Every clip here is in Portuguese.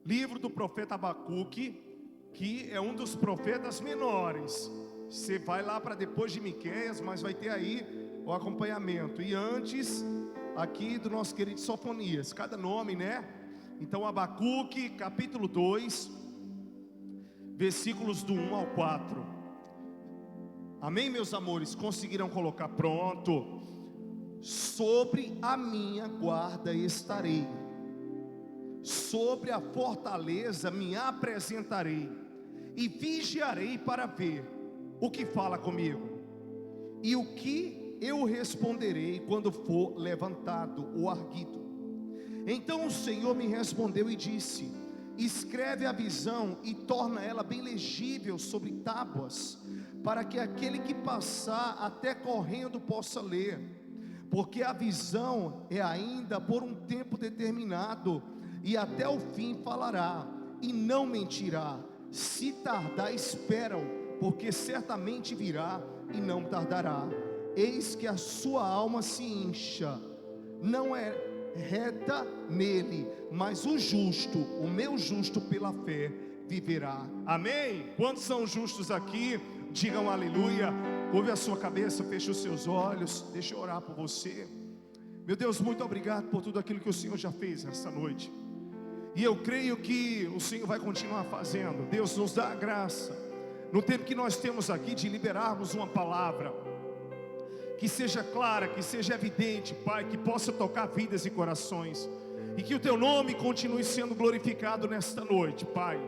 livro do profeta Abacuque, que é um dos profetas menores. Você vai lá para depois de Miqueias, mas vai ter aí o acompanhamento. E antes, aqui do nosso querido Sofonias, cada nome, né? Então Abacuque, capítulo 2, versículos do 1 ao 4. Amém, meus amores? Conseguiram colocar? Pronto. Sobre a minha guarda estarei, sobre a fortaleza me apresentarei, e vigiarei para ver o que fala comigo, e o que eu responderei quando for levantado ou erguido. Então o Senhor me respondeu e disse: escreve a visão e torna ela bem legível sobre tábuas, para que aquele que passar até correndo possa ler, porque a visão é ainda por um tempo determinado, e até o fim falará, e não mentirá. Se tardar, espera-o, porque certamente virá e não tardará. Eis que a sua alma se incha, não é reta nele, mas o justo, o meu justo pela fé, viverá. Amém? Quantos são justos aqui? Digam aleluia. Curve a sua cabeça, feche os seus olhos. Deixa eu orar por você. Meu Deus, muito obrigado por tudo aquilo que o Senhor já fez esta noite, e eu creio que o Senhor vai continuar fazendo. Deus, nos dá a graça, no tempo que nós temos aqui, de liberarmos uma palavra que seja clara, que seja evidente, Pai, que possa tocar vidas e corações, e que o Teu nome continue sendo glorificado nesta noite, Pai.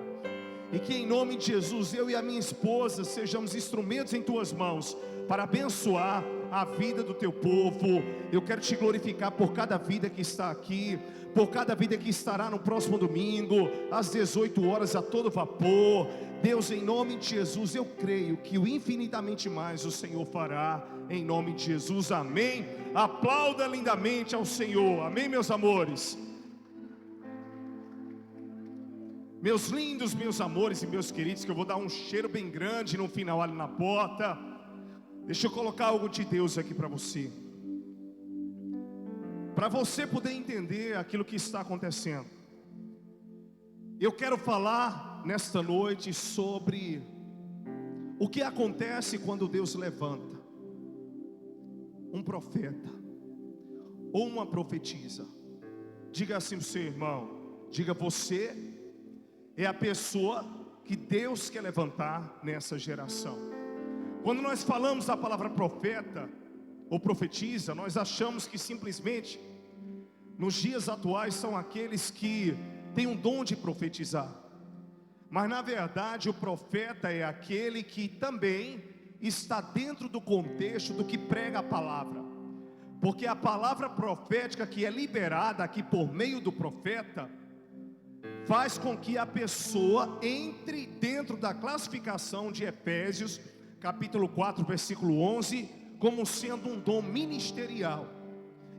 E que em nome de Jesus, eu e a minha esposa sejamos instrumentos em Tuas mãos, para abençoar a vida do Teu povo. Eu quero Te glorificar por cada vida que está aqui, por cada vida que estará no próximo domingo, às 18 horas, a todo vapor. Deus, em nome de Jesus, eu creio que o infinitamente mais o Senhor fará, em nome de Jesus, amém. Aplauda lindamente ao Senhor, amém, meus amores. Meus lindos, meus amores e meus queridos, que eu vou dar um cheiro bem grande no final ali na porta. Deixa eu colocar algo de Deus aqui para você, para você poder entender aquilo que está acontecendo. Eu quero falar nesta noite sobre o que acontece quando Deus levanta um profeta ou uma profetisa. Diga assim para o seu irmão, diga: você é a pessoa que Deus quer levantar nessa geração. Quando nós falamos da palavra profeta ou profetiza, nós achamos que simplesmente nos dias atuais são aqueles que têm um dom de profetizar. Mas na verdade o profeta é aquele que também está dentro do contexto do que prega a palavra. Porque a palavra profética que é liberada aqui por meio do profeta faz com que a pessoa entre dentro da classificação de Efésios capítulo 4, versículo 11, como sendo um dom ministerial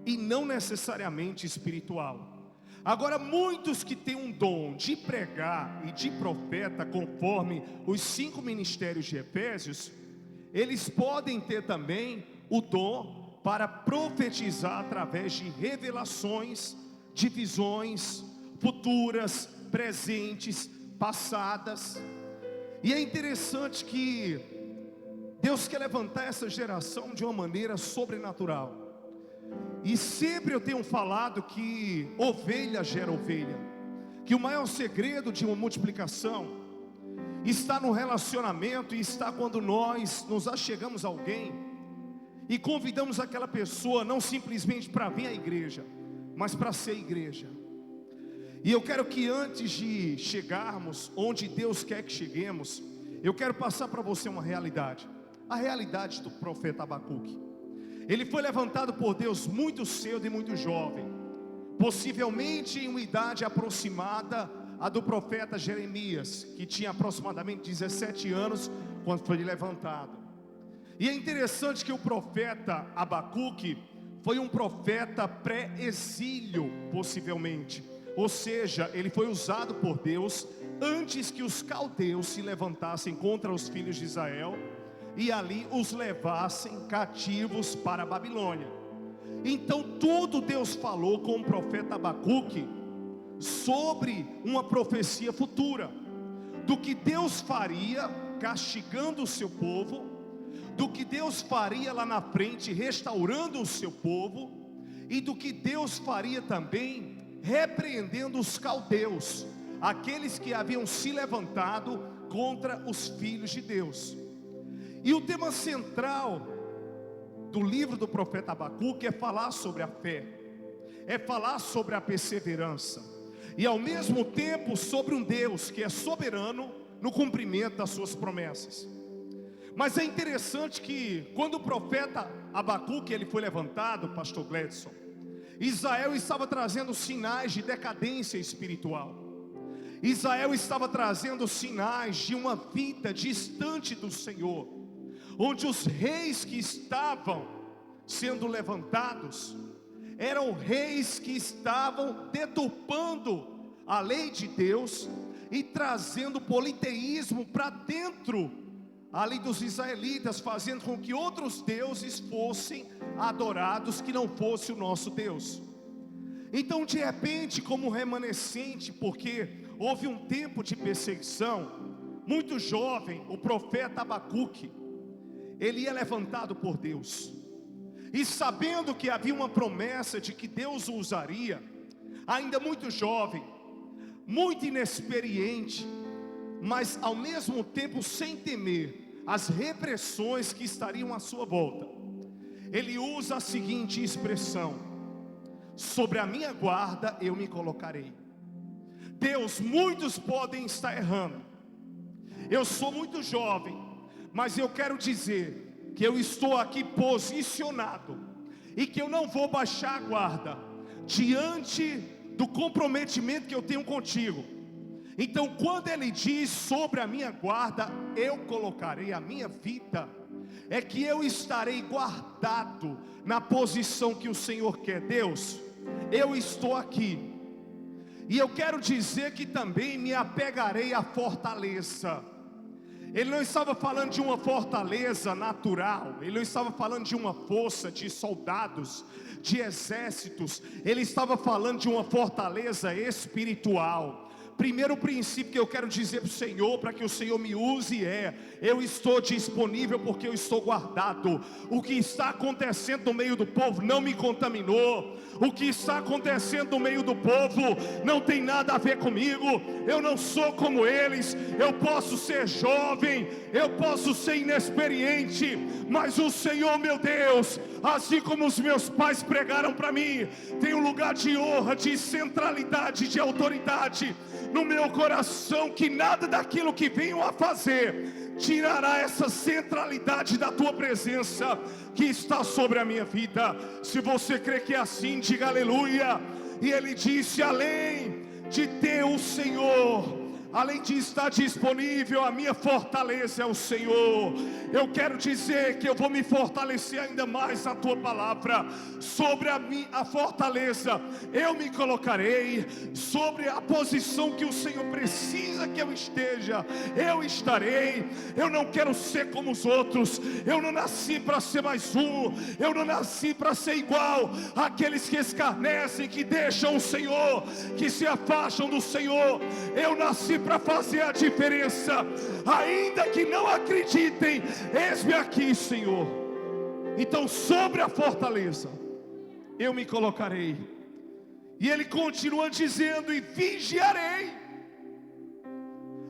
e não necessariamente espiritual. Agora, muitos que têm um dom de pregar e de profeta, conforme os 5 ministérios de Efésios, eles podem ter também o dom para profetizar através de revelações, de visões futuras, presentes, passadas. E é interessante que Deus quer levantar essa geração de uma maneira sobrenatural. E sempre eu tenho falado que ovelha gera ovelha, que o maior segredo de uma multiplicação está no relacionamento, e está quando nós nos achegamos a alguém e convidamos aquela pessoa não simplesmente para vir à igreja, mas para ser igreja. E eu quero que antes de chegarmos onde Deus quer que cheguemos, eu quero passar para você uma realidade. A realidade do profeta Abacuque. Ele foi levantado por Deus muito cedo e muito jovem, possivelmente em uma idade aproximada a do profeta Jeremias, que tinha aproximadamente 17 anos quando foi levantado. E é interessante que o profeta Abacuque foi um profeta pré-exílio, possivelmente. Ou seja, ele foi usado por Deus antes que os caldeus se levantassem contra os filhos de Israel e ali os levassem cativos para a Babilônia. Então tudo Deus falou com o profeta Abacuque sobre uma profecia futura, do que Deus faria castigando o seu povo, do que Deus faria lá na frente restaurando o seu povo, e do que Deus faria também repreendendo os caldeus, aqueles que haviam se levantado contra os filhos de Deus. E o tema central do livro do profeta Abacuque é falar sobre a fé, é falar sobre a perseverança, e ao mesmo tempo sobre um Deus que é soberano no cumprimento das suas promessas. Mas é interessante que quando o profeta Abacuque ele foi levantado, pastor Gledson, Israel estava trazendo sinais de decadência espiritual. Israel estava trazendo sinais de uma vida distante do Senhor, onde os reis que estavam sendo levantados eram reis que estavam deturpando a lei de Deus e trazendo politeísmo para dentro ali dos israelitas, fazendo com que outros deuses fossem adorados que não fosse o nosso Deus. Então, de repente, como remanescente, porque houve um tempo de perseguição, muito jovem, o profeta Abacuque, ele é levantado por Deus, e sabendo que havia uma promessa de que Deus o usaria, ainda muito jovem, muito inexperiente, mas ao mesmo tempo sem temer as repressões que estariam à sua volta, ele usa a seguinte expressão: sobre a minha guarda eu me colocarei. Deus, muitos podem estar errando, eu sou muito jovem, mas eu quero dizer que eu estou aqui posicionado, e que eu não vou baixar a guarda, diante do comprometimento que eu tenho contigo. Então quando ele diz sobre a minha guarda eu colocarei a minha vida, é que eu estarei guardado na posição que o Senhor quer. Deus, eu estou aqui, e eu quero dizer que também me apegarei à fortaleza. Ele não estava falando de uma fortaleza natural, ele não estava falando de uma força de soldados, de exércitos, ele estava falando de uma fortaleza espiritual. Primeiro princípio que eu quero dizer para o Senhor, para que o Senhor me use, é: eu estou disponível porque eu estou guardado. O que está acontecendo no meio do povo não me contaminou. O que está acontecendo no meio do povo não tem nada a ver comigo. Eu não sou como eles. Eu posso ser jovem, eu posso ser inexperiente, mas o Senhor meu Deus, assim como os meus pais pregaram para mim, tem um lugar de honra, de centralidade, de autoridade no meu coração, que nada daquilo que venham a fazer tirará essa centralidade da tua presença que está sobre a minha vida. Se você crê que é assim, diga aleluia. E ele disse: além de ter o Senhor, além de estar disponível, a minha fortaleza é o Senhor. Eu quero dizer que eu vou me fortalecer ainda mais na tua palavra. Sobre a fortaleza eu me colocarei, sobre a posição que o Senhor precisa que eu esteja, eu estarei. Eu não quero ser como os outros, eu não nasci para ser mais um, eu não nasci para ser igual àqueles que escarnecem, que deixam o Senhor, que se afastam do Senhor. Eu nasci para fazer a diferença, ainda que não acreditem, eis-me aqui, Senhor. Então sobre a fortaleza eu me colocarei. E ele continua dizendo: e vigiarei.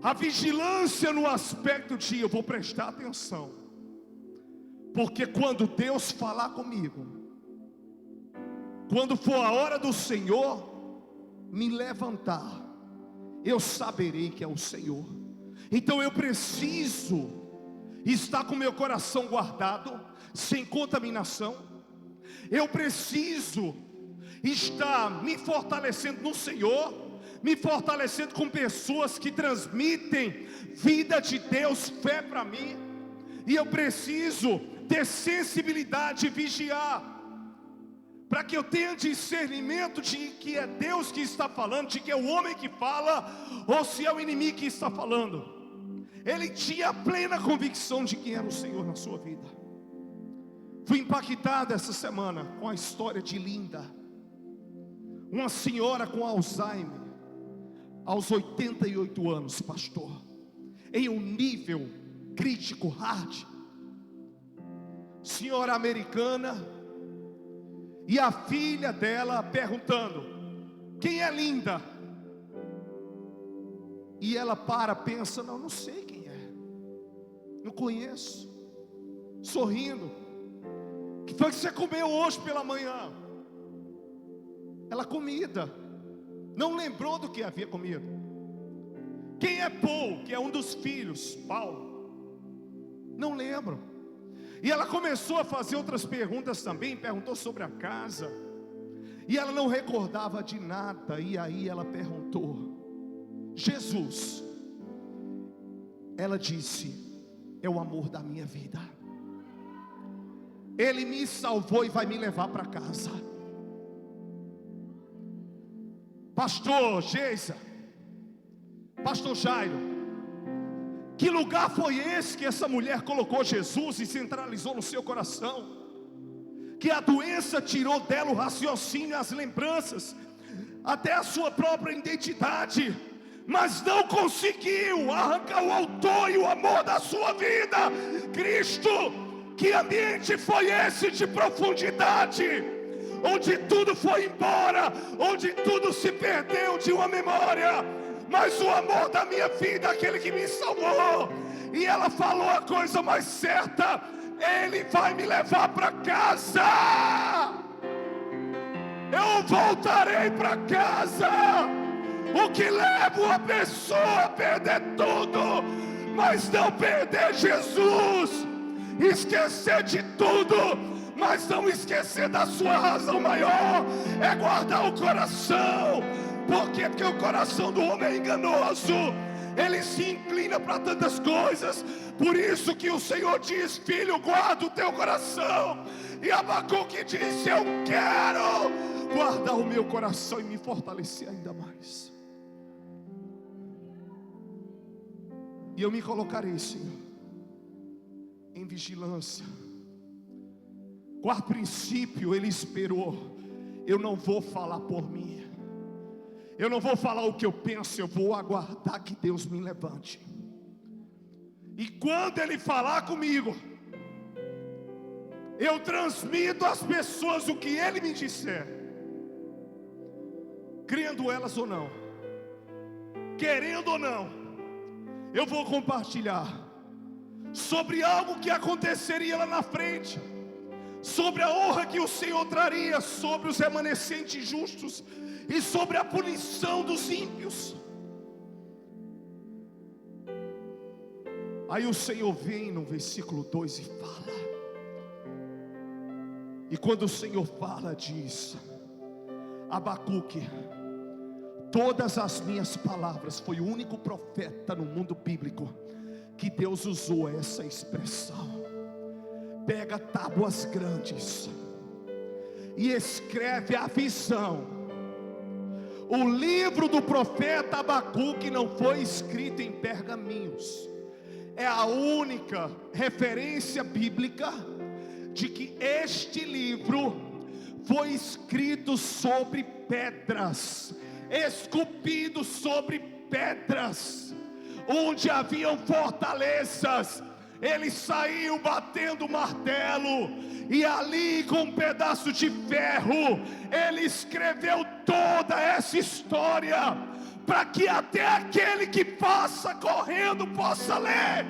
A vigilância no aspecto de eu vou prestar atenção, porque quando Deus falar comigo, quando for a hora do Senhor me levantar, eu saberei que é o Senhor. Então eu preciso estar com meu coração guardado, sem contaminação. Eu preciso estar me fortalecendo no Senhor, me fortalecendo com pessoas que transmitem vida de Deus, fé para mim. E eu preciso ter sensibilidade e vigiar, para que eu tenha discernimento de que é Deus que está falando, de que é o homem que fala, ou se é o inimigo que está falando. Ele tinha plena convicção de quem era o Senhor na sua vida. Fui impactado essa semana com a história de Linda, uma senhora com Alzheimer, aos 88 anos, pastor, em um nível crítico, hard. Senhora americana, e a filha dela perguntando: quem é Linda? E ela pensa: não sei quem é, não conheço. Sorrindo: que foi que você comeu hoje pela manhã? Ela: comida. Não lembrou do que havia comido. Quem é Paul, que é um dos filhos, Paulo? Não lembro. E ela começou a fazer outras perguntas também. Perguntou sobre a casa, e ela não recordava de nada. E aí ela perguntou: Jesus? Ela disse: é o amor da minha vida. Ele me salvou e vai me levar para casa. Pastor Geisa, pastor Jairo, que lugar foi esse que essa mulher colocou Jesus e centralizou no seu coração? Que a doença tirou dela o raciocínio, as lembranças, até a sua própria identidade, mas não conseguiu arrancar o autor e o amor da sua vida, Cristo. Que ambiente foi esse de profundidade, onde tudo foi embora, onde tudo se perdeu de uma memória, mas o amor da minha vida, aquele que me salvou. E ela falou a coisa mais certa: Ele vai me levar para casa. Eu voltarei para casa. O que leva a pessoa a perder tudo, mas não perder Jesus. Esquecer de tudo, mas não esquecer da sua razão maior, é guardar o coração. Por quê? Porque o coração do homem é enganoso, ele se inclina para tantas coisas. Por isso que o Senhor diz: filho, guarda o teu coração. E Abacuque disse: eu quero guardar o meu coração e me fortalecer ainda mais. E eu me colocarei, Senhor, em vigilância. Quarto princípio, ele esperou: eu não vou falar por mim, eu não vou falar o que eu penso, eu vou aguardar que Deus me levante. E quando Ele falar comigo, eu transmito às pessoas o que Ele me disser, crendo elas ou não, querendo ou não. Eu vou compartilhar sobre algo que aconteceria lá na frente, sobre a honra que o Senhor traria sobre os remanescentes justos e sobre a punição dos ímpios. Aí o Senhor vem no versículo 2 e fala. E quando o Senhor fala, diz: Abacuque, todas as minhas palavras. Foi o único profeta no mundo bíblico que Deus usou essa expressão. Pega tábuas grandes e escreve a visão. O livro do profeta Abacuque não foi escrito em pergaminhos. É a única referência bíblica de que este livro foi escrito sobre pedras, esculpido sobre pedras, onde haviam fortalezas. Ele saiu batendo o martelo, e ali com um pedaço de ferro ele escreveu toda essa história, para que até aquele que passa correndo possa ler.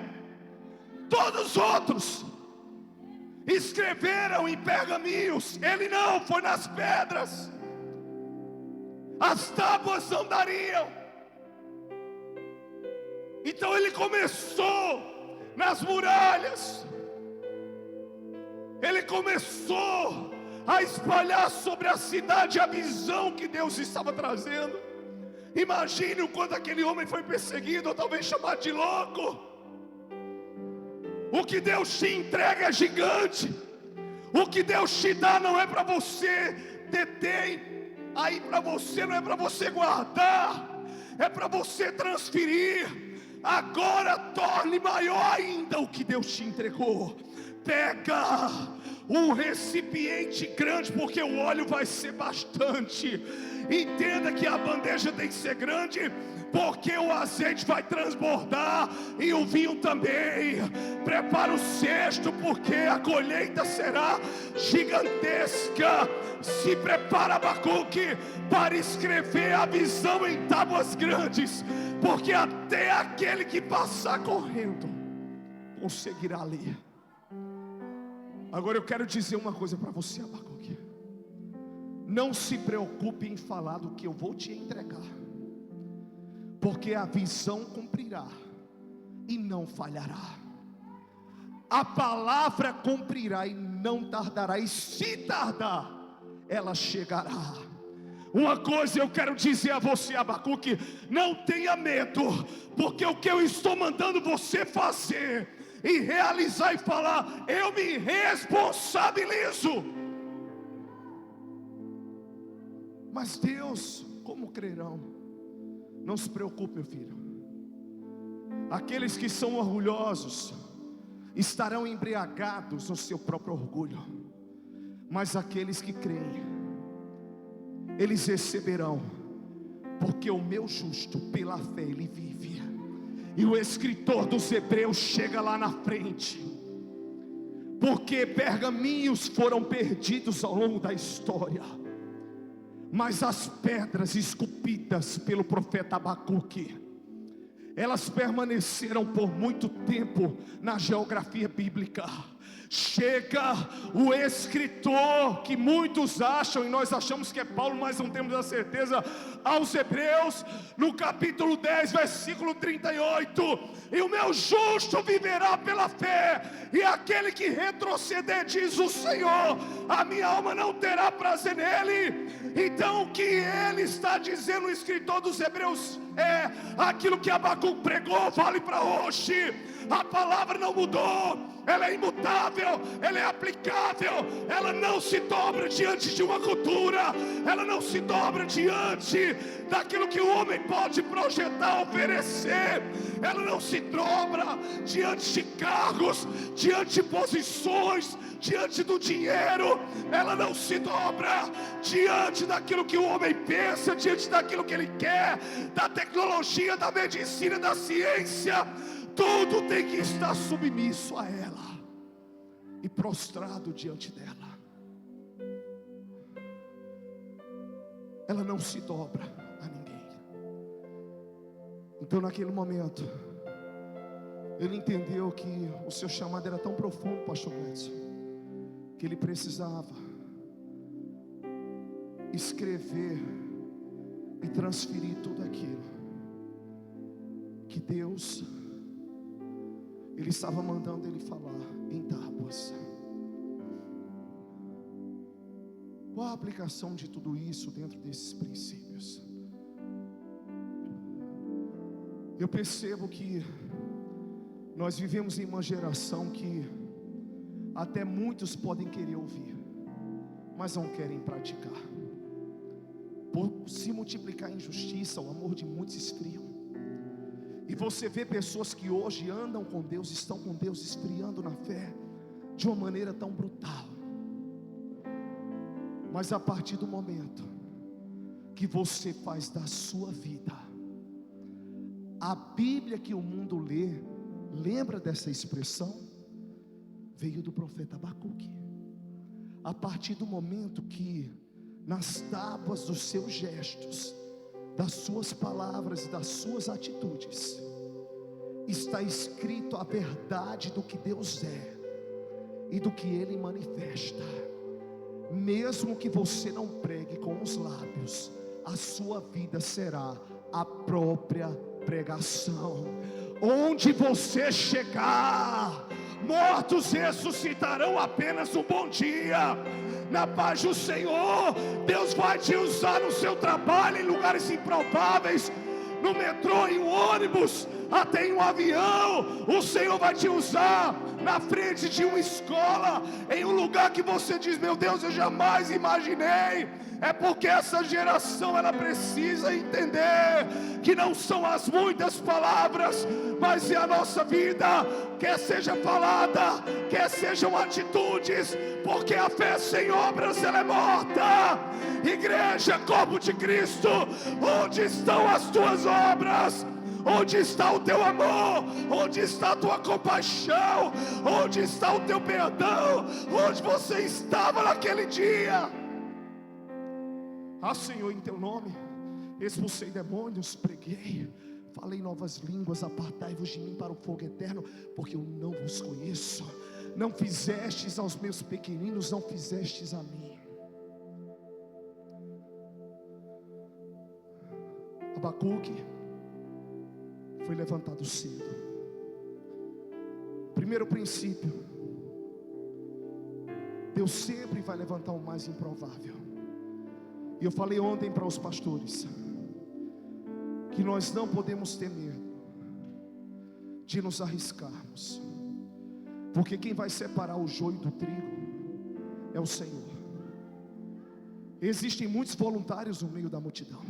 Todos os outros escreveram em pergaminhos, ele não, foi nas pedras. As tábuas não dariam. Então ele começou nas muralhas, ele começou a espalhar sobre a cidade a visão que Deus estava trazendo. Imagine o quanto aquele homem foi perseguido, ou talvez chamado de louco. O que Deus te entrega é gigante. O que Deus te dá não é para você deter aí para você, não é para você guardar, é para você transferir. Agora torne maior ainda o que Deus te entregou. Pega um recipiente grande, porque o óleo vai ser bastante. Entenda que a bandeja tem que ser grande, porque o azeite vai transbordar e o vinho também. Prepara o cesto, porque a colheita será gigantesca. Se prepara, Abacuque, para escrever a visão em tábuas grandes, porque até aquele que passar correndo conseguirá ler. Agora eu quero dizer uma coisa para você, Abacuque. Não se preocupe em falar do que eu vou te entregar, porque a visão cumprirá e não falhará. A palavra cumprirá e não tardará, e se tardar, ela chegará. Uma coisa eu quero dizer a você, Abacuque: não tenha medo, porque o que eu estou mandando você fazer e realizar e falar, eu me responsabilizo. Mas Deus, como crerão? Não se preocupe, meu filho. Aqueles que são orgulhosos estarão embriagados no seu próprio orgulho, mas aqueles que creem, eles receberão, porque o meu justo pela fé ele vive. E o escritor dos Hebreus chega lá na frente, porque pergaminhos foram perdidos ao longo da história, mas as pedras esculpidas pelo profeta Abacuque, elas permaneceram por muito tempo na geografia bíblica. Chega o escritor, que muitos acham, e nós achamos que é Paulo, mas não temos a certeza, aos Hebreus, no capítulo 10, versículo 38: e o meu justo viverá pela fé, e aquele que retroceder, diz o Senhor, a minha alma não terá prazer nele. Então o que ele está dizendo, o escritor dos Hebreus, é aquilo que Abacuque pregou, vale para hoje. A palavra não mudou, ela é imutável, ela é aplicável, ela não se dobra diante de uma cultura, ela não se dobra diante daquilo que o homem pode projetar, oferecer, ela não se dobra diante de cargos, diante de posições, diante do dinheiro, ela não se dobra diante daquilo que o homem pensa, diante daquilo que ele quer, da tecnologia, da medicina, da ciência. Tudo tem que estar submisso a ela e prostrado diante dela. Ela não se dobra a ninguém. Então naquele momento ele entendeu que o seu chamado era tão profundo, pastor Gledson, que ele precisava escrever e transferir tudo aquilo que Deus, ele estava mandando ele falar em tábuas. Qual a aplicação de tudo isso dentro desses princípios? Eu percebo que nós vivemos em uma geração que até muitos podem querer ouvir, mas não querem praticar. Por se multiplicar a injustiça, o amor de muitos esfria. E você vê pessoas que hoje andam com Deus, estão com Deus, esfriando na fé de uma maneira tão brutal. Mas a partir do momento que você faz da sua vida a Bíblia que o mundo lê, lembra dessa expressão? Veio do profeta Abacuque. A partir do momento que nas tábuas dos seus gestos, das suas palavras e das suas atitudes está escrito a verdade do que Deus é e do que Ele manifesta. Mesmo que você não pregue com os lábios, a sua vida será a própria pregação. Onde você chegar, mortos ressuscitarão apenas um bom dia. Na paz do Senhor, Deus vai te usar no seu trabalho, em lugares improváveis, no metrô, em um ônibus, até em um avião. O Senhor vai te usar na frente de uma escola, em um lugar que você diz: meu Deus, eu jamais imaginei. É porque essa geração, ela precisa entender que não são as muitas palavras, mas é a nossa vida, quer seja falada, quer sejam atitudes, porque a fé sem obras, ela é morta. Igreja, corpo de Cristo, onde estão as tuas obras? Onde está o teu amor? Onde está a tua compaixão? Onde está o teu perdão? Onde você estava naquele dia? Ah, Senhor, em teu nome expulsei demônios, preguei, falei novas línguas, apartai-vos de mim para o fogo eterno, porque eu não vos conheço. Não fizestes aos meus pequeninos, não fizestes a mim. Abacuque foi levantado cedo. Primeiro princípio: Deus sempre vai levantar o mais improvável. E eu falei ontem para os pastores que nós não podemos ter medo de nos arriscarmos, porque quem vai separar o joio do trigo é o Senhor. Existem muitos voluntários no meio da multidão,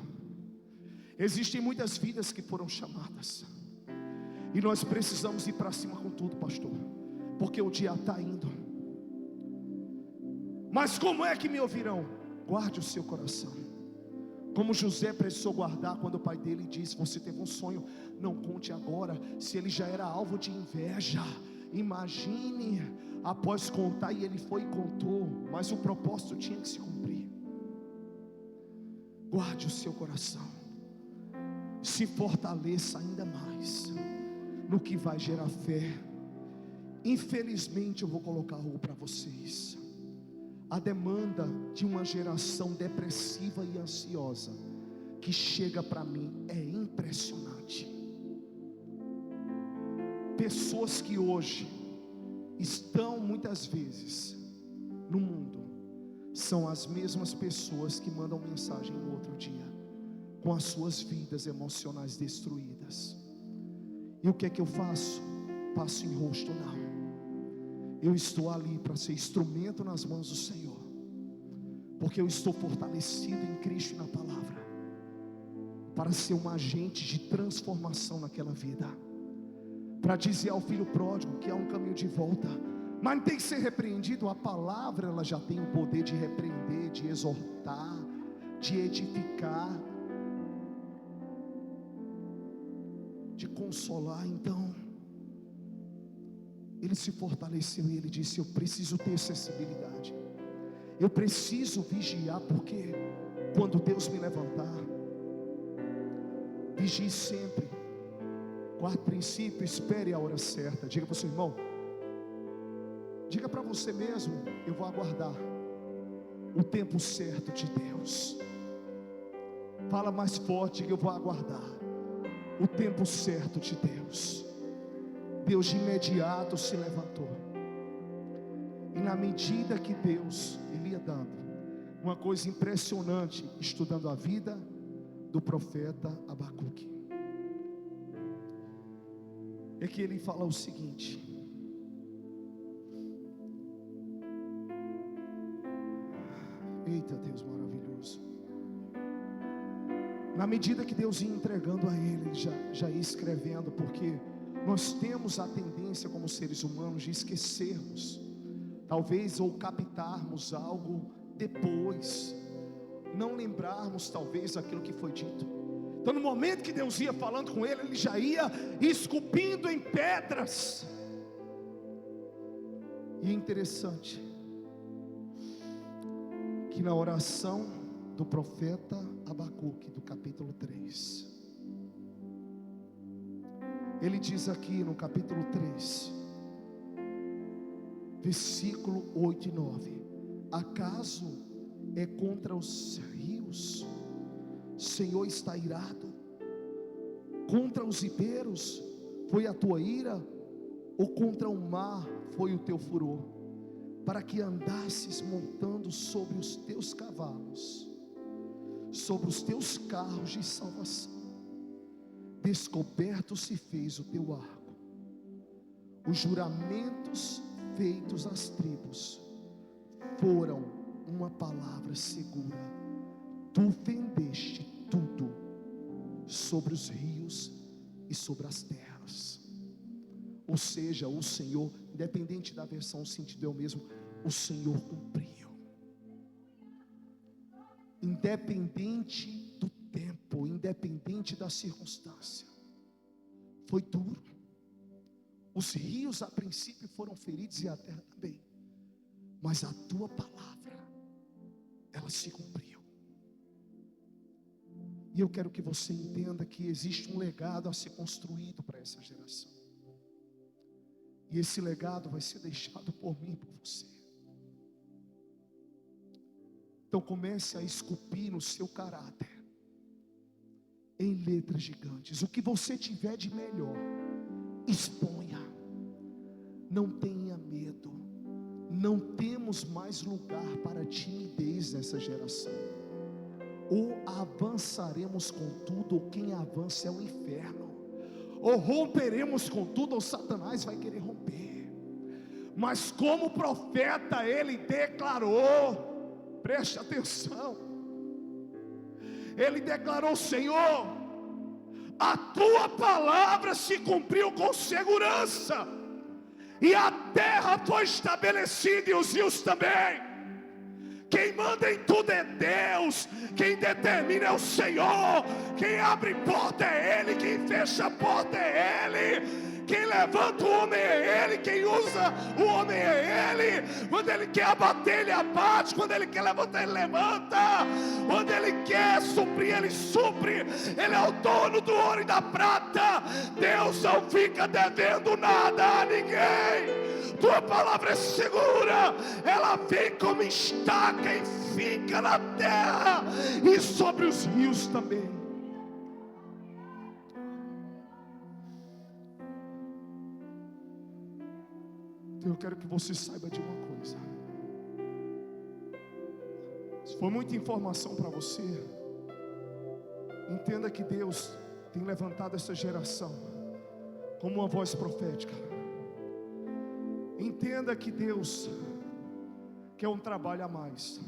existem muitas vidas que foram chamadas, e nós precisamos ir para cima com tudo, pastor, porque o dia está indo. Mas como é que me ouvirão? Guarde o seu coração, como José precisou guardar quando o pai dele disse: você teve um sonho, não conte agora. Se ele já era alvo de inveja, imagine após contar. E ele foi e contou, mas o propósito tinha que se cumprir. Guarde o seu coração, se fortaleça ainda mais no que vai gerar fé. Infelizmente eu vou colocar algo para vocês. A demanda de uma geração depressiva e ansiosa que chega para mim é impressionante. Pessoas que hoje estão muitas vezes no mundo são as mesmas pessoas que mandam mensagem no outro dia, com as suas vidas emocionais destruídas. E o que é que eu faço? Passo em rosto? Não. Eu estou ali para ser instrumento nas mãos do Senhor, porque eu estou fortalecido em Cristo e na palavra, para ser um agente de transformação naquela vida, para dizer ao filho pródigo que há um caminho de volta, mas não tem que ser repreendido. A palavra, ela já tem o poder de repreender, de exortar, de edificar, de consolar. Então ele se fortaleceu e ele disse: eu preciso ter sensibilidade, eu preciso vigiar, porque quando Deus me levantar, vigie sempre. Quarto princípio: espere a hora certa. Diga para o seu irmão, diga para você mesmo: eu vou aguardar o tempo certo de Deus. Fala mais forte: diga, eu vou aguardar o tempo certo de Deus. Deus de imediato se levantou, e na medida que Deus, ele ia dando uma coisa impressionante, estudando a vida do profeta Abacuque, é que ele fala o seguinte: eita Deus maravilhoso. Na medida que Deus ia entregando a ele já ia escrevendo, porque nós temos a tendência como seres humanos de esquecermos, talvez, ou captarmos algo depois, não lembrarmos talvez aquilo que foi dito. Então no momento que Deus ia falando com ele, ele já ia esculpindo em pedras. E é interessante que na oração do profeta Abacuque, do capítulo 3, ele diz aqui no capítulo 3, versículo 8 e 9: acaso é contra os rios, Senhor, está irado? Contra os ribeiros foi a tua ira? Ou contra o mar foi o teu furor? Para que andasses montando sobre os teus cavalos, sobre os teus carros de salvação. Descoberto se fez o teu arco, Os juramentos feitos às tribos foram uma palavra segura. Tu fendeste tudo sobre os rios e sobre as terras. Ou seja, o Senhor, independente da versão, o sentido é o mesmo. O Senhor cumpriu. Independente do tempo, independente da circunstância. Foi duro. Os rios a princípio foram feridos e a terra também. Mas a tua palavra, ela se cumpriu. E eu quero que você entenda que existe um legado a ser construído para essa geração. E esse legado vai ser deixado por mim e por você. Então comece a esculpir no seu caráter, em letras gigantes, o que você tiver de melhor, exponha. Não tenha medo. Não temos mais lugar para timidez nessa geração. Ou avançaremos com tudo, ou quem avança é o inferno. Ou romperemos com tudo, ou Satanás vai querer romper. Mas como profeta ele declarou, preste atenção, ele declarou: Senhor, a tua palavra se cumpriu com segurança, e a terra foi estabelecida e os rios também. Quem manda em tudo é Deus, quem determina é o Senhor, quem abre porta é Ele, quem fecha a porta é Ele. Quem levanta o homem é Ele, quem usa o homem é Ele. Quando Ele quer abater, Ele abate. Quando Ele quer levantar, Ele levanta. Quando Ele quer suprir, Ele supre. Ele é o dono do ouro e da prata. Deus não fica devendo nada a ninguém. Tua palavra é segura, ela vem como estaca e fica na terra e sobre os rios também. Eu quero que você saiba de uma coisa. Se for muita informação para você, entenda que Deus tem levantado essa geração como uma voz profética. Entenda que Deus quer um trabalho a mais,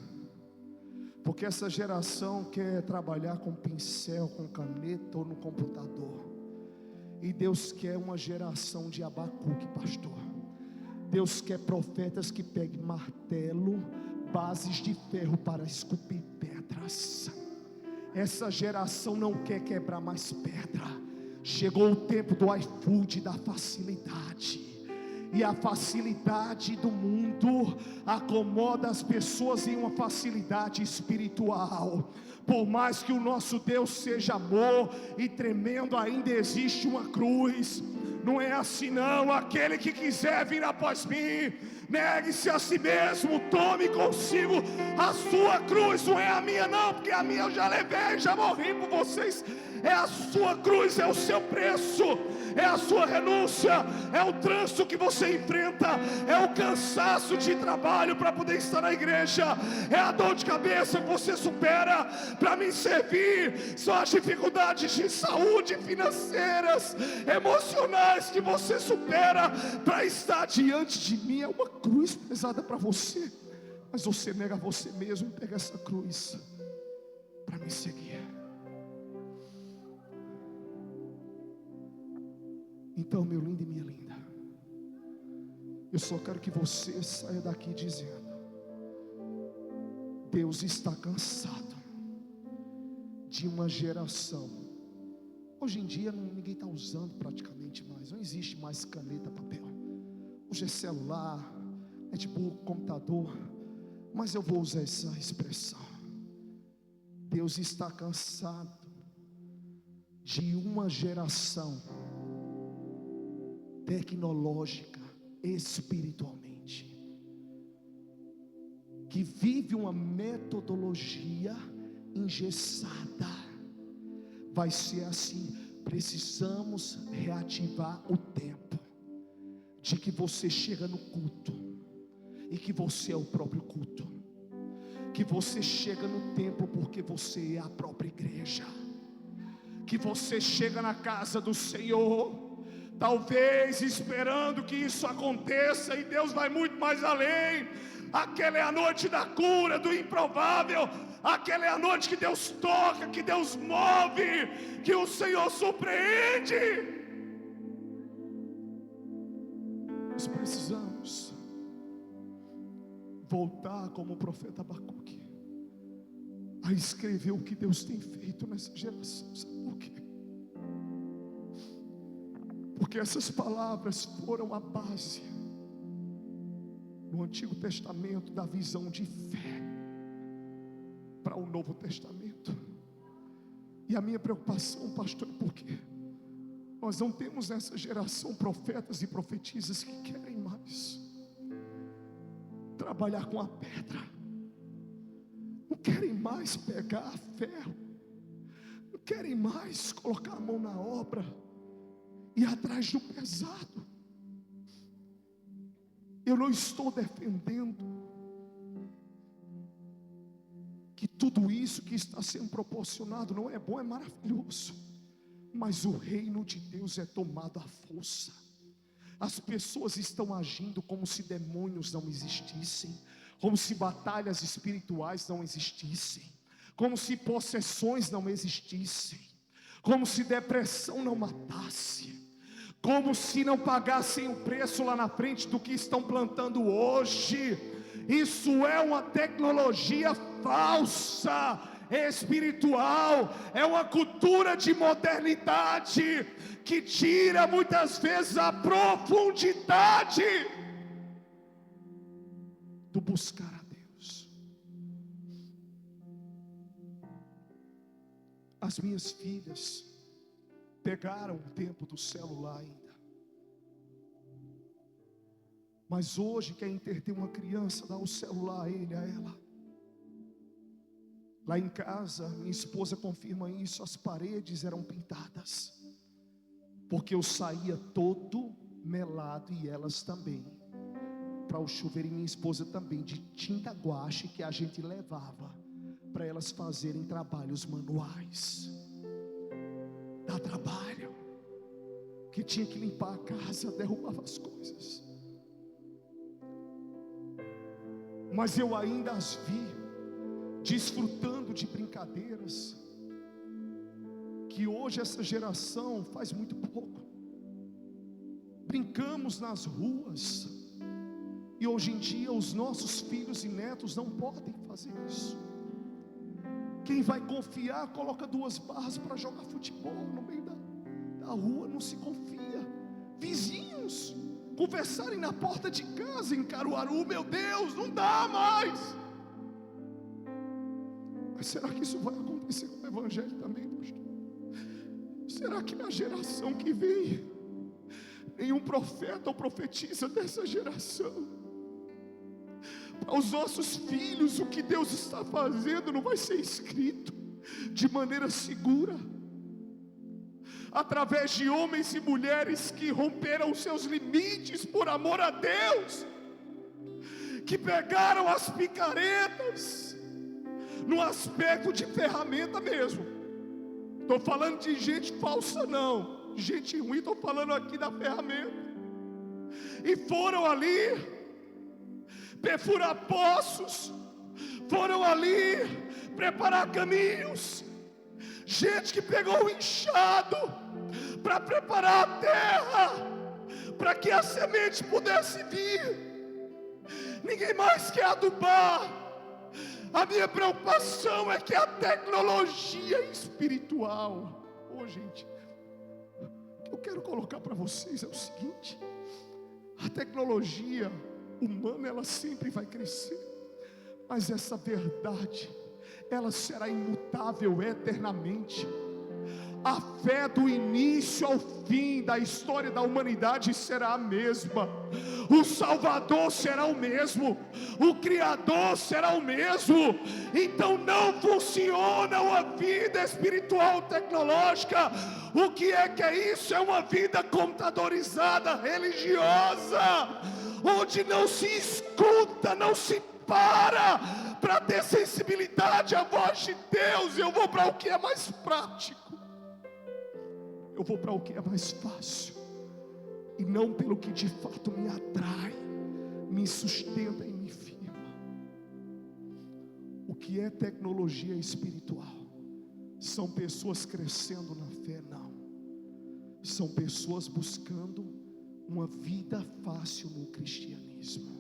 porque essa geração quer trabalhar com pincel, com caneta ou no computador. E Deus quer uma geração de Abacuque, pastor. Deus quer profetas que peguem martelo, bases de ferro para esculpir pedras. Essa geração não quer quebrar mais pedra. Chegou o tempo do iFood, da facilidade. E a facilidade do mundo acomoda as pessoas em uma facilidade espiritual. Por mais que o nosso Deus seja amor e tremendo, ainda existe uma cruz. Não é assim não. Aquele que quiser vir após mim, negue-se a si mesmo, tome consigo a sua cruz. Não é a minha não, porque a minha eu já levei, já morri por vocês. É a sua cruz, é o seu preço, é a sua renúncia, é o trânsito que você enfrenta, é o cansaço de trabalho para poder estar na igreja, é a dor de cabeça que você supera para me servir, são as dificuldades de saúde, financeiras, emocionais que você supera para estar diante de mim. É uma cruz pesada para você, mas você nega você mesmo, pega essa cruz para me seguir. Então, meu lindo e minha linda, eu só quero que você saia daqui dizendo: Deus está cansado de uma geração. Hoje em dia ninguém está usando praticamente mais, não existe mais caneta, papel. Hoje é celular, é tipo computador. Mas eu vou usar essa expressão: Deus está cansado de uma geração tecnológica, espiritualmente, que vive uma metodologia engessada. Vai ser assim. Precisamos reativar o tempo de que você chega no culto e que você é o próprio culto, que você chega no templo porque você é a própria igreja, que você chega na casa do Senhor talvez esperando que isso aconteça, e Deus vai muito mais além. Aquela é a noite da cura, do improvável. Aquela é a noite que Deus toca, que Deus move, que o Senhor surpreende. Nós precisamos voltar como o profeta Abacuque a escrever o que Deus tem feito nessa geração. Sabe por quê? Porque essas palavras foram a base no Antigo Testamento da visão de fé para o Novo Testamento. E a minha preocupação, pastor, é porque nós não temos nessa geração profetas e profetisas que querem mais trabalhar com a pedra, não querem mais pegar ferro, não querem mais colocar a mão na obra e ir atrás do pesado. Eu não estou defendendo que tudo isso que está sendo proporcionado não é bom, é maravilhoso, mas o reino de Deus é tomado à força. As pessoas estão agindo como se demônios não existissem, como se batalhas espirituais não existissem, como se possessões não existissem, como se depressão não matasse, como se não pagassem o preço lá na frente do que estão plantando hoje. Isso é uma tecnologia falsa, espiritual, é uma cultura de modernidade que tira muitas vezes a profundidade do buscar a Deus. As minhas filhas pegaram o tempo do celular ainda, mas hoje quem interter uma criança, dá o celular a ele, a ela. Lá em casa, minha esposa confirma isso, as paredes eram pintadas, porque eu saía todo melado, e elas também, para o chuveiro, e minha esposa também, de tinta guache que a gente levava para elas fazerem trabalhos manuais. Dá trabalho, que tinha que limpar a casa, derrubava as coisas, mas eu ainda as vi desfrutando de brincadeiras que hoje essa geração faz muito pouco. Brincamos nas ruas, e hoje em dia os nossos filhos e netos não podem fazer isso. Quem vai confiar, coloca 2 barras para jogar futebol no meio da rua, não se confia. Vizinhos conversarem na porta de casa em Caruaru, meu Deus, não dá mais. Mas será que isso vai acontecer com o Evangelho também, pastor? Será que na geração que vem, nenhum profeta ou profetisa dessa geração, para os nossos filhos, o que Deus está fazendo não vai ser escrito de maneira segura, através de homens e mulheres que romperam os seus limites por amor a Deus, que pegaram as picaretas no aspecto de ferramenta mesmo. Estou falando de gente falsa não, gente ruim, estou falando aqui da ferramenta. E foram ali perfurar poços, foram ali preparar caminhos. Gente que pegou o enxado para preparar a terra, para que a semente pudesse vir. Ninguém mais quer adubar. A minha preocupação é que a tecnologia espiritual, gente, o que eu quero colocar para vocês é o seguinte: a tecnologia humana, ela sempre vai crescer, mas essa verdade, ela será imutável eternamente. A fé do início ao fim da história da humanidade será a mesma. O Salvador será o mesmo, o Criador será o mesmo. Então não funciona uma vida espiritual tecnológica. O que é isso? É uma vida computadorizada, religiosa, onde não se escuta, não se para ter sensibilidade à voz de Deus. Eu vou para o que é mais prático, eu vou para o que é mais fácil. e não pelo que de fato me atrai, me sustenta e me firma. O que é tecnologia espiritual? São pessoas crescendo na fé? Não. São pessoas buscando uma vida fácil no cristianismo.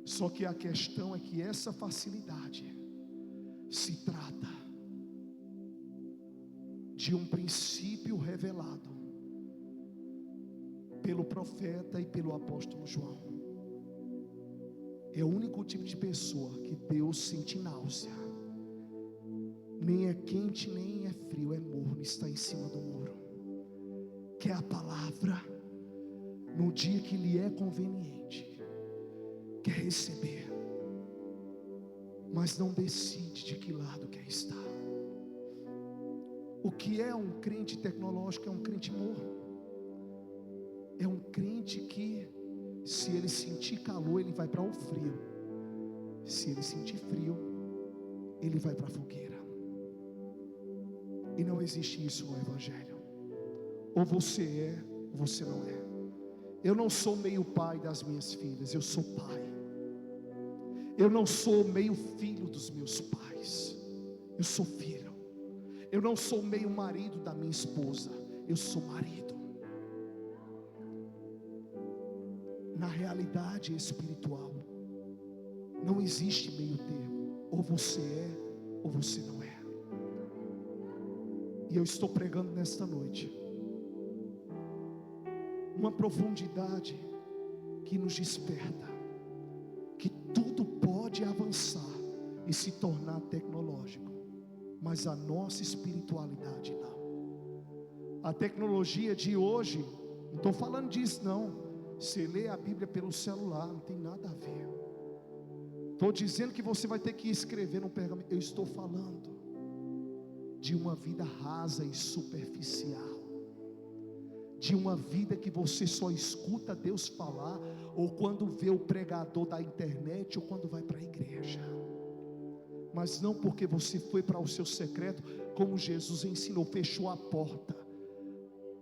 Só que a questão é que essa facilidade se trata de um princípio revelado pelo profeta e pelo apóstolo João. É o único tipo de pessoa que Deus sente náusea. Nem é quente, nem é frio, é morno, está em cima do muro. Quer a palavra no dia que lhe é conveniente. Quer receber, mas não decide de que lado quer estar. O que é um crente tecnológico? É um crente morno. É um crente que, se ele sentir calor, ele vai para o frio. Se ele sentir frio, ele vai para a fogueira. E não existe isso no Evangelho. Ou você é, ou você não é. Eu não sou meio pai das minhas filhas, eu sou pai. Eu não sou meio filho dos meus pais, eu sou filho. Eu não sou meio marido da minha esposa, eu sou marido. Na realidade espiritual, não existe meio termo. Ou você é, ou você não é. E eu estou pregando nesta noite uma profundidade que nos desperta, que tudo pode avançar e se tornar tecnológico, mas a nossa espiritualidade não. A tecnologia de hoje, não estou falando disso não. Você lê a Bíblia pelo celular, não tem nada a ver. Estou dizendo que você vai ter que escrever no pergaminho. Eu estou falando de uma vida rasa e superficial, de uma vida que você só escuta Deus falar, ou quando vê o pregador da internet, ou quando vai para a igreja. Mas não porque você foi para o seu secreto, como Jesus ensinou, fechou a porta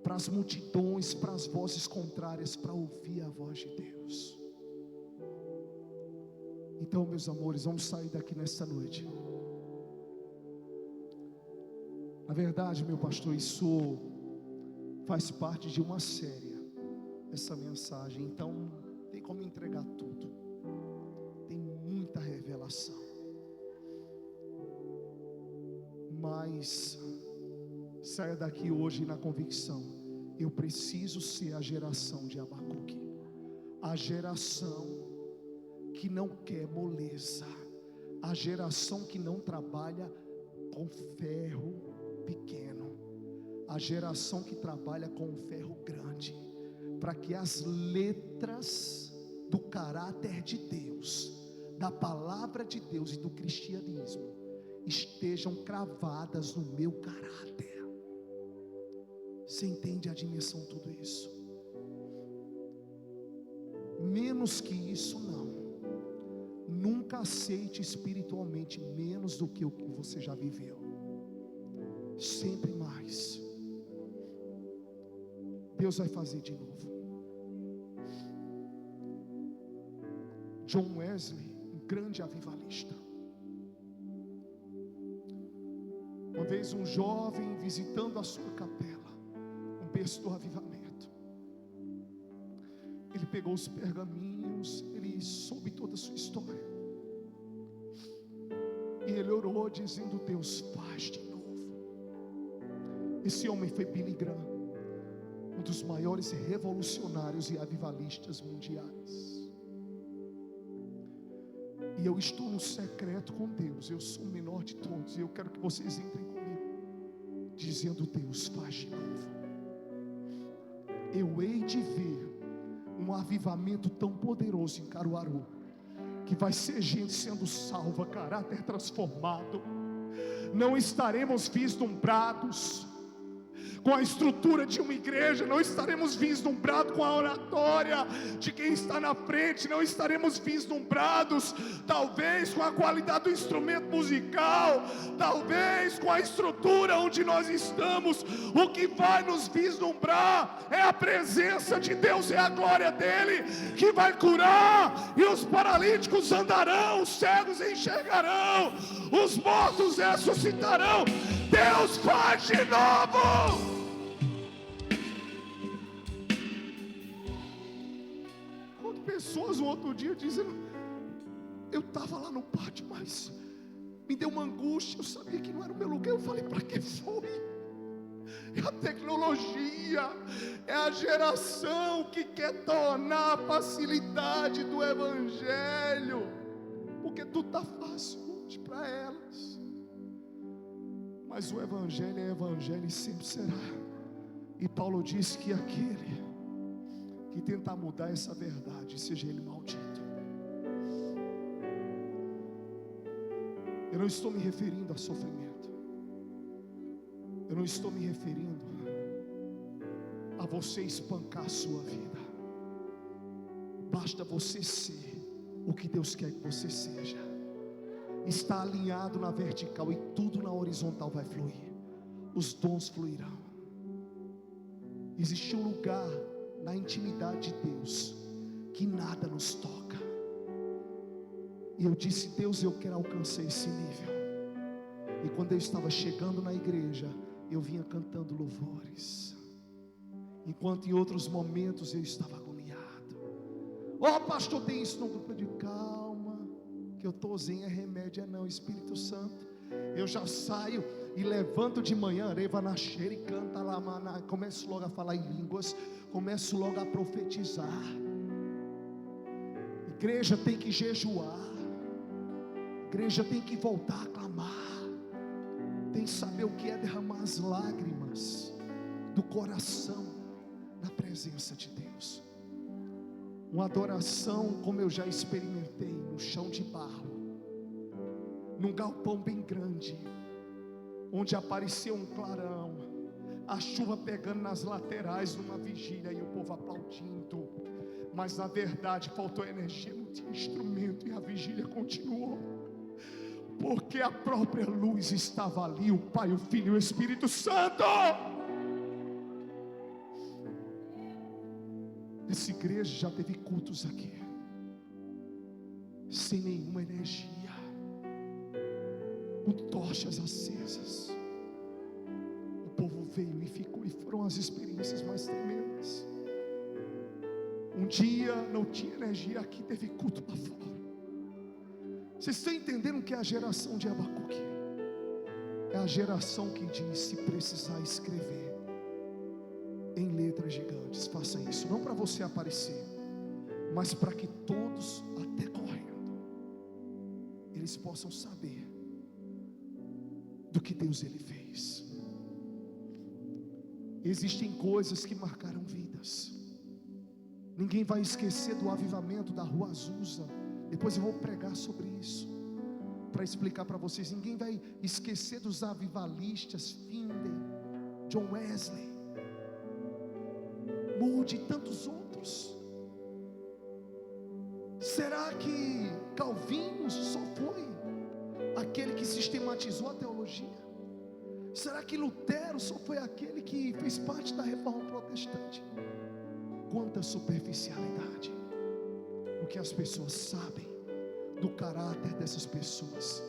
para as multidões, para as vozes contrárias, para ouvir a voz de Deus. Então, meus amores, vamos sair daqui nesta noite. Na verdade, meu pastor, isso faz parte de uma série, essa mensagem. Então, tem como entregar tudo. Tem muita revelação. Mas saia daqui hoje na convicção: eu preciso ser a geração de Abacuque, a geração que não quer moleza, a geração que não trabalha com ferro pequeno, a geração que trabalha com um ferro grande, para que as letras do caráter de Deus, da palavra de Deus e do cristianismo estejam cravadas no meu caráter. Você entende a dimensão de tudo isso? Menos que isso não. Nunca aceite espiritualmente menos do que o que você já viveu. Sempre mais. Deus vai fazer de novo. John Wesley, um grande avivalista. Uma vez um jovem visitando a sua capela, um berço do avivamento, ele pegou os pergaminhos, ele soube toda a sua história, e ele orou dizendo: Deus, faz de novo. Esse homem foi Billy Graham, um dos maiores revolucionários e avivalistas mundiais. E eu estou no secreto com Deus, eu sou o menor de todos, e eu quero que vocês entrem comigo, dizendo: Deus, faz de novo. Eu hei de ver um avivamento tão poderoso em Caruaru, que vai ser gente sendo salva, caráter transformado. Não estaremos vislumbrados, com a estrutura de uma igreja, não estaremos vislumbrados com a oratória de quem está na frente, não estaremos vislumbrados talvez com a qualidade do instrumento musical, talvez com a estrutura onde nós estamos. O que vai nos vislumbrar é a presença de Deus, é a glória dele que vai curar, e os paralíticos andarão, os cegos enxergarão, os mortos ressuscitarão. Deus faz de novo. Pessoas no outro dia dizendo: eu estava lá no pátio, mas me deu uma angústia, eu sabia que não era o meu lugar. Eu falei: para que foi? É a tecnologia, é a geração que quer tornar a facilidade do evangelho, porque tudo está fácil hoje para elas. Mas o evangelho é evangelho e sempre será. E Paulo diz que aquele que tentar mudar essa verdade, seja ele maldito. Eu não estou me referindo a sofrimento, eu não estou me referindo a você espancar a sua vida. Basta você ser o que Deus quer que você seja. Está alinhado na vertical e tudo na horizontal vai fluir. Os dons fluirão. Existe um lugar na intimidade de Deus que nada nos toca. E eu disse: Deus, eu quero alcançar esse nível. E quando eu estava chegando na igreja, eu vinha cantando louvores, enquanto em outros momentos eu estava agoniado. Ó, pastor, tem isso no grupo de calma, que eu estou zen, é remédio, é não, Espírito Santo. Eu já saio e levanto de manhã, reva na cheira e canta lá, começo logo a falar em línguas, começo logo a profetizar. Igreja tem que jejuar, igreja tem que voltar a clamar, tem que saber o que é derramar as lágrimas do coração na presença de Deus. Uma adoração como eu já experimentei, no chão de barro, num galpão bem grande, onde apareceu um clarão, a chuva pegando nas laterais numa vigília e o povo aplaudindo, mas na verdade faltou energia, não tinha instrumento, e a vigília continuou, porque a própria luz estava ali, o Pai, o Filho e o Espírito Santo. Essa igreja já teve cultos aqui sem nenhuma energia, com tochas acesas. O povo veio e ficou, e foram as experiências mais tremendas. Um dia não tinha energia aqui, teve culto lá fora. Vocês estão entendendo que é a geração de Abacuque? É a geração que diz: se precisar escrever em letras gigantes, faça isso, não para você aparecer, mas para que todos, até correndo, eles possam saber do que Deus ele fez. Existem coisas que marcaram vidas. Ninguém vai esquecer do avivamento da Rua Azusa. Depois eu vou pregar sobre isso, para explicar para vocês. Ninguém vai esquecer dos avivalistas Finden, John Wesley, Moody e tantos outros. Será que Calvino só foi aquele que sistematizou a teologia? Será que Lutero só foi aquele que fez parte da reforma protestante? Quanta superficialidade! O que as pessoas sabem do caráter dessas pessoas.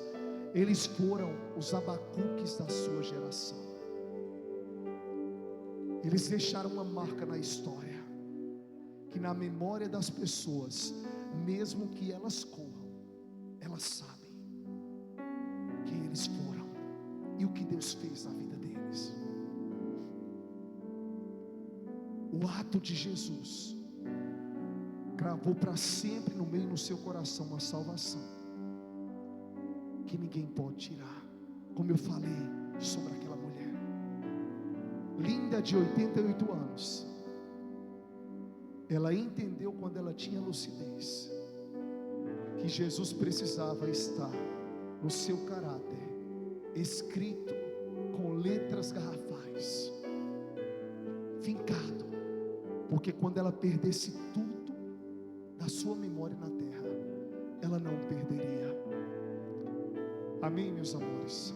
Eles foram os Abacuques da sua geração. Eles deixaram uma marca na história, que na memória das pessoas, mesmo que elas corram, elas sabem quem eles foram e o que Deus fez na vida deles. O ato de Jesus gravou para sempre no meio do seu coração uma salvação que ninguém pode tirar. Como eu falei sobre aquela mulher linda de 88 anos, ela entendeu quando ela tinha lucidez que Jesus precisava estar no seu caráter escrito com letras garrafais porque quando ela perdesse tudo da sua memória na terra, ela não perderia. Amém, meus amores?